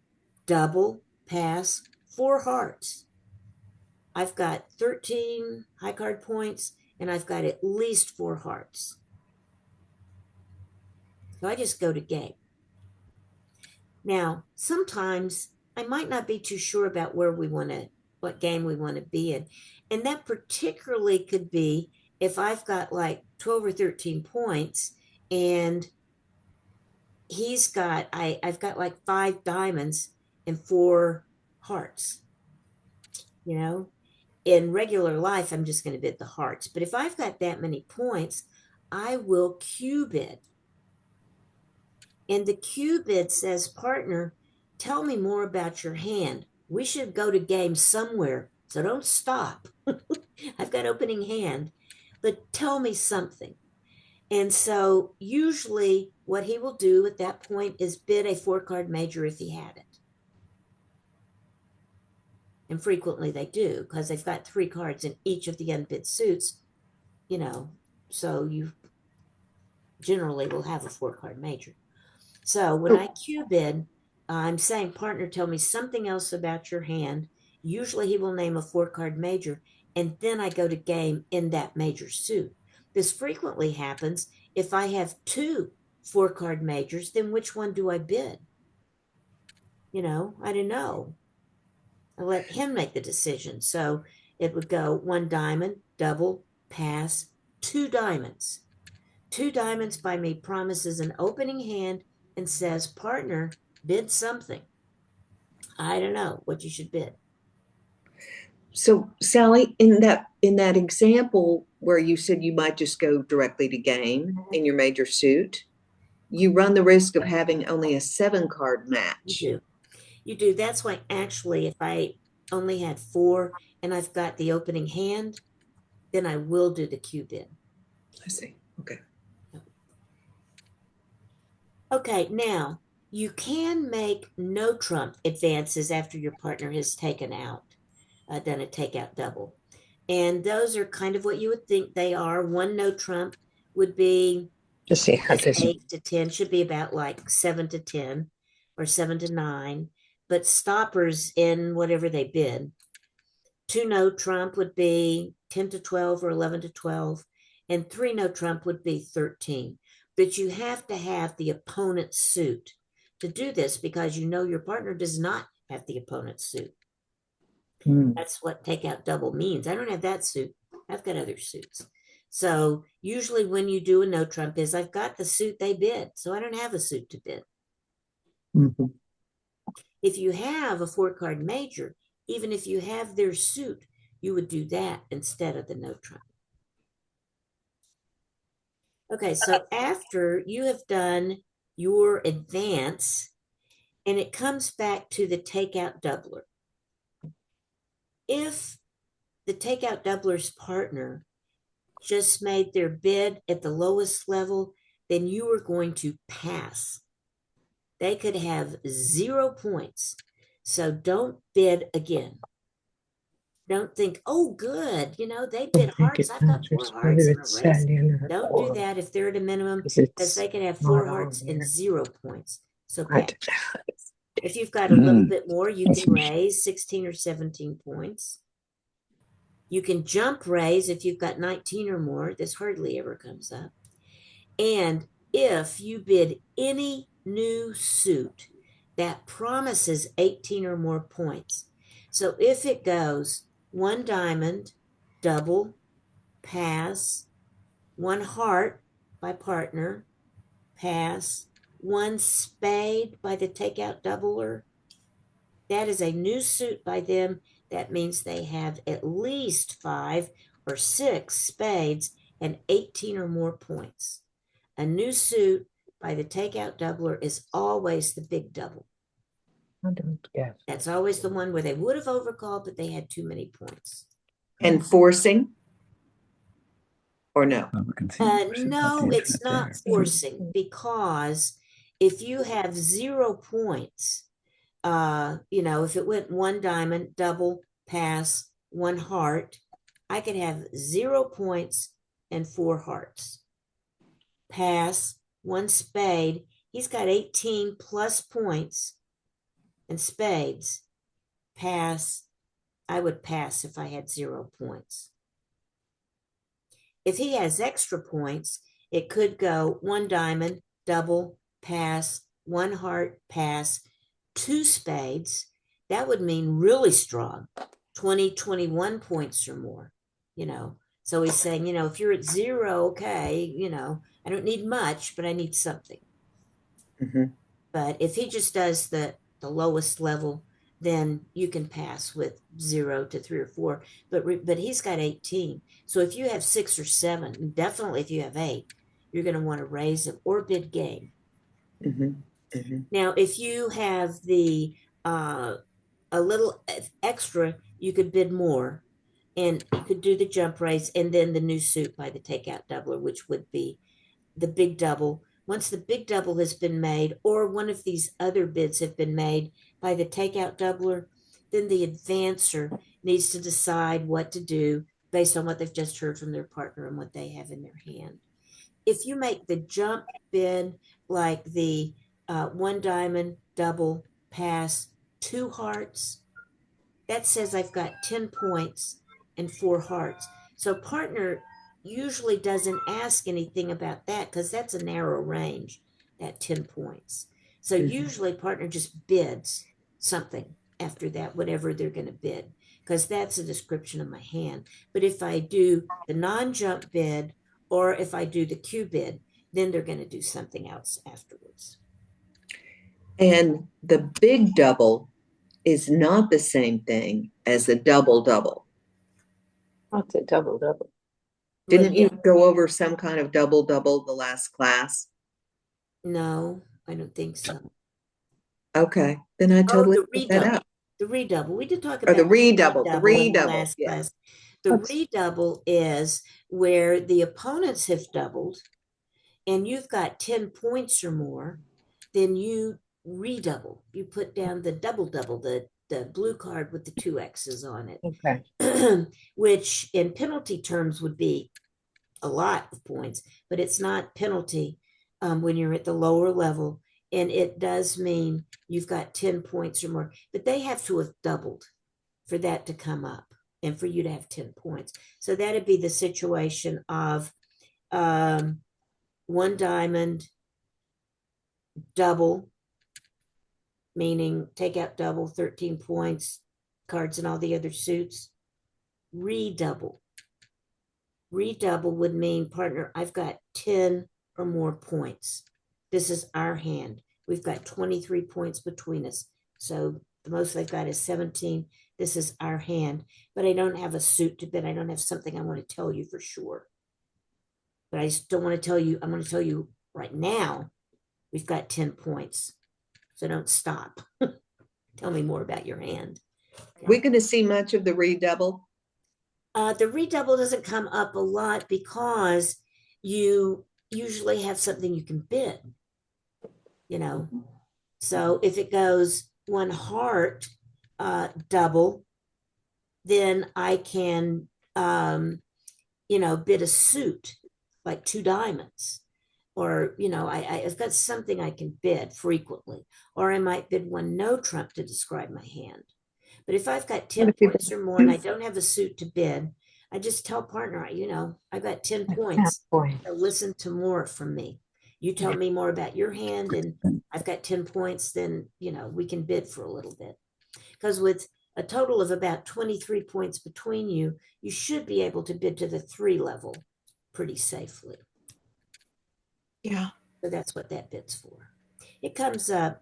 double, pass, 4 hearts. I've got 13 high card points and I've got at least 4 hearts. So I just go to game. Now, sometimes I might not be too sure about what game we want to be in. And that particularly could be if I've got like 12 or 13 points and I've got like 5 diamonds and 4 hearts. You know, in regular life, I'm just going to bid the hearts. But if I've got that many points, I will Q bid. And the Q bid says, partner, tell me more about your hand. We should go to game somewhere. So don't stop. I've got opening hand, but tell me something. And so usually what he will do at that point is bid a 4-card major if he had it. And frequently they do because they've got 3 cards in each of the unbid suits, so you generally will have a 4-card major. So when I Q bid, I'm saying, partner, tell me something else about your hand. Usually he will name a 4-card major, and then I go to game in that major suit. This frequently happens if I have 2 4-card majors, then which one do I bid? I don't know. I let him make the decision. So it would go 1 diamond, double, pass, 2 diamonds. 2 diamonds by me promises an opening hand and says, partner, bid something. I don't know what you should bid. So Sally, in that example where you said you might just go directly to game in your major suit, you run the risk of having only a 7-card match. You do. That's why actually if I only had 4 and I've got the opening hand, then I will do the Q bid. I see. Okay. Okay, now you can make no trump advances after your partner has taken out, done a takeout double. And those are kind of what you would think they are. 1 no trump would be Just see how this 8 to 10, should be about like 7 to 10 or 7 to 9. But stoppers in whatever they bid. 2 no trump would be 10 to 12 or 11 to 12. And 3 no trump would be 13. But you have to have the opponent's suit to do this because your partner does not have the opponent's suit. That's what takeout double means. I don't have that suit. I've got other suits. So usually when you do a no trump is I've got the suit they bid, so I don't have a suit to bid. Mm-hmm. If you have a 4-card major, even if you have their suit, you would do that instead of the no trump. Okay, so after you have done your advance, and it comes back to the takeout doubler. If the takeout doubler's partner just made their bid at the lowest level, then you are going to pass. They could have 0 points. So don't bid again. Don't think, oh, good, they bid hearts. I've got 4 hearts in a race. Don't do that if they're at a minimum, because they could have 4 hearts and 0 points. So pass. If you've got a little bit more, you can raise 16 or 17 points. You can jump raise if you've got 19 or more. This hardly ever comes up. And if you bid any new suit that promises 18 or more points. So if it goes 1 diamond, double, pass, 1 heart by partner, pass, 1 spade by the takeout doubler, that is a new suit by them. That means they have at least 5 or 6 spades and 18 or more points. A new suit by the takeout doubler is always the big double. I don't guess. That's always the one where they would have overcalled, but they had too many points. And forcing? Or no? No, it's not forcing, because if you have 0 points, if it went 1 diamond, double, pass, 1 heart, I could have 0 points and 4 hearts. Pass, 1 spade. He's got 18 plus points and spades. Pass. I would pass if I had 0 points. If he has extra points, it could go 1 diamond, double, pass, one heart, pass, two spades. That would mean really strong, 20, 21 points or more, you know. So he's saying, you know, if you're at zero, okay, you know, I don't need much, but I need something. Mhm. But if he just does the lowest level, then you can pass with 0 to 3 or 4. But he's got 18. So if you have 6 or 7, definitely if you have 8, you're going to want to raise it or bid game. Mhm. Mhm. Now, if you have the a little extra, you could bid more, and you could do the jump raise and then the new suit by the takeout doubler, which would be the big double. Once the big double has been made, or one of these other bids have been made by the takeout doubler, then the advancer needs to decide what to do based on what they've just heard from their partner and what they have in their hand. If you make the jump bid like the one diamond, double, pass, two hearts, that says I've got 10 points and 4 hearts. So partner usually doesn't ask anything about that because that's a narrow range, that 10 points. So Mhm. usually partner just bids something after that, whatever they're going to bid, because that's a description of my hand. But if I do the non-jump bid or if I do the Q bid, then they're going to do something else afterwards. And the big double is not the same thing as a double double. What's a double double? Well, Didn't yeah, you go over some kind of double double the last class? no, I don't think so. Okay, then I Oh, totally the put that redouble. up. The redouble. We did talk Or the about redouble, the redouble in the redouble. last Yeah. class. The What's redouble is where the opponents have doubled and you've got 10 points or more, then you redouble. You put down the double double, the blue card with the 2 X's on okay? it, which in penalty terms would be a lot of points, but it's not penalty when you're at the lower level. And it does mean you've got 10 points or more, but they have to have doubled for that to come up and for you to have 10 points. So that'd be the situation of one diamond, double, meaning take out double, 13 points, cards and all the other suits, redouble. Redouble would mean, partner, I've got 10 or more points. This is our hand. We've got 23 points between us. So the most I've got is 17. This is our hand. But I don't have a suit to bid. I don't have something I want to tell you for sure. But I just don't want to tell you. I'm going to tell you right now, we've got 10 points. So don't stop. Tell me more about your hand. We're going to see much of the redouble. The redouble doesn't come up a lot because you usually have something you can bid, you know. So if it goes one heart double, then I can, bid a suit like 2 diamonds. Or, I've got something I can bid frequently. Or I might bid one no trump to describe my hand. But if I've got 10 points or more and I don't have a suit to bid, I just tell partner, I've got 10 points. So listen to more from me. You tell me more about your hand and I've got 10 points, then, we can bid for a little bit. Because with a total of about 23 points between you, you should be able to bid to the 3 level pretty safely. Yeah. So that's what that bid's for. It comes up,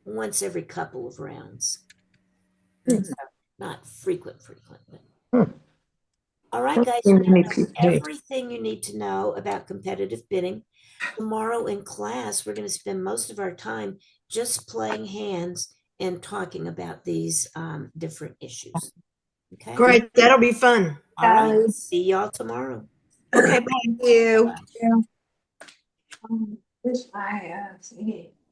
once every couple of rounds. So not frequent, but all right, guys, you now know everything you need to know about competitive bidding. Tomorrow in class, we're going to spend most of our time just playing hands and talking about these different issues. Okay. Great. That'll be fun. All right. See y'all tomorrow. Okay. Thank you. Bye. This I see.